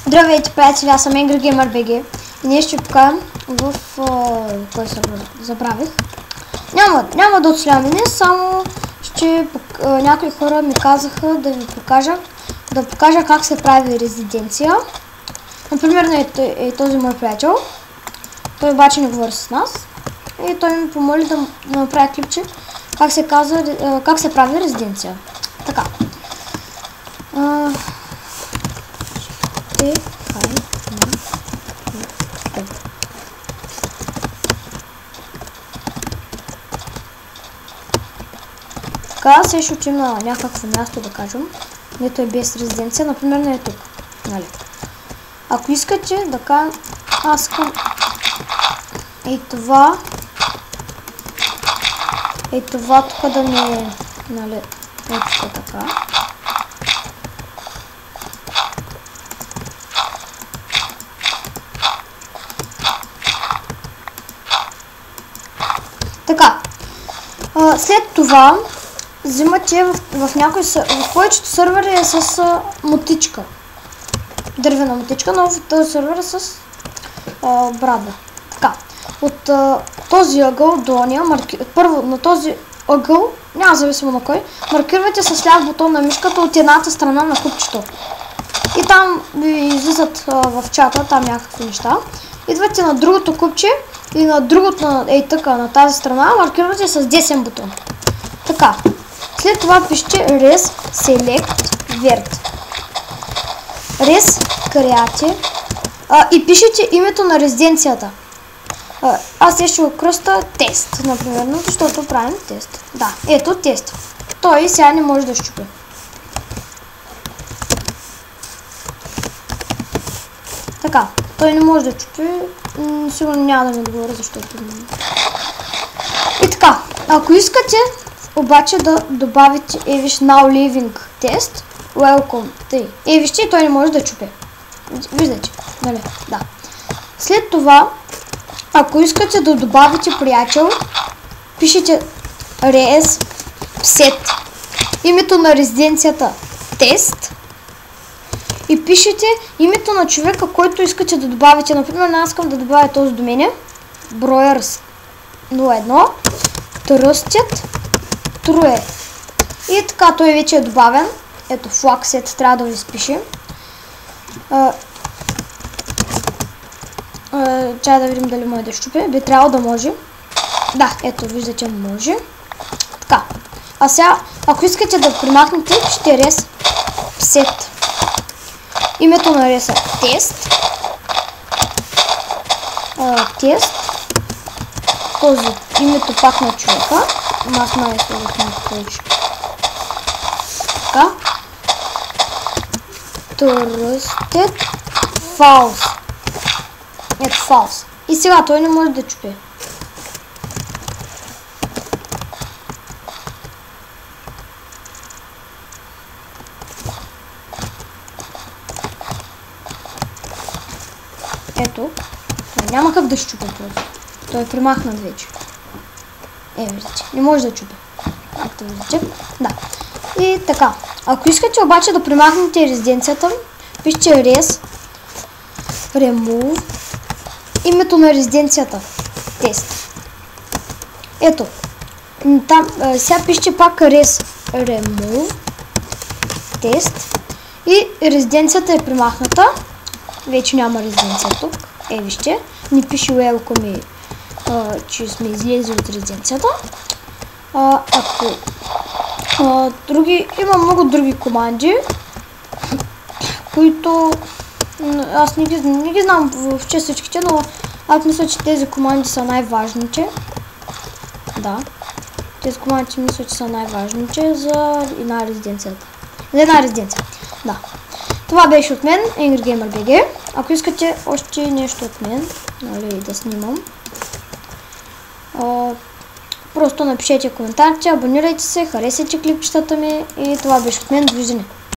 Здравейте, приятели, аз съм Angry Gamer BG и днес ще покажам в кой сервер забравих. Няма да отсляваме днес, само някои хора ми казаха да ви покажа как се прави резиденция. Например, е този мой приятел. Той обаче не говори с нас и той ми помоли да направя клипче как се прави резиденция. Така. Така, се ще отим на някакво място, да кажем, дето е без резиденция, например не е тук. Нали? Ако искате да кажем, аз искам това тук да ми е, нали, ето така. Така, след това взимате в повечето сървъри е с мотичка, дървена мотичка, но в този сървър е с брадва. Така, от този ъгъл долния, първо на този ъгъл, няма зависимо на кой, маркирате с ляв бутон на мишката от едната страна на купчето. И там ви излизат в чата, там някакви неща. Идвате на другото купче и на другото, на тази страна, маркирате с десен бутон. Така. След това пишете res select vert. Res create и пишете името на резиденцията. Аз ще го кръста тест, например, защото правим тест. Да, ето тест. Той сега не може да щупи. Така, той не може да чупи. Сигурно няма да ми говоря, защото... И така, ако искате обаче да добавите виж now living test, welcome, вижте, той не може да чупе. Виждате, нали? Да. След това, ако искате да добавите приятел, пишете res set, името на резиденцията тест и пишете името на човека, който искате да добавите. Например, аз искам да добавя този до мене, Broyers 01, Trusted True. И така, той вече е добавен. Ето, flag set трябва да ви изпишем. Чай да видим дали може да щупи. Би трябвало да може. Да, ето, виждате, може. Така. А сега, ако искате да примахнете, пишете res set. Името на реса тест. Тест. Този името пак на човека. Аз май сложих на повече. Така. Trusted False. Ето False. И сега той не може да чупи. Ето. Той няма как да щупи просто. Той е примахнат вече. Виждате, не може да чупи. Както виждате. Да. И така. Ако искате обаче да примахнете резиденцията, пишете res remove името на резиденцията тест. Ето. Там сега пишете пак res remove тест и резиденцията е примахната. Вече няма резиденция тук. Вижте. Не пише welcome, че сме излезли от резиденцията. Има много други команди, които аз не ги знам въобще всичките, но аз мисля, че тези команди са най-важните. Да. Тези команди мисля, че са най-важните за една резиденцията. За една резиденция. Да. Това беше от мен, Angry Gamer BG. Ако искате още нещо от мен, нали, да снимам, просто напишете коментарите, абонирайте се, харесайте клипчетата ми и това беше от мен. Довиждане!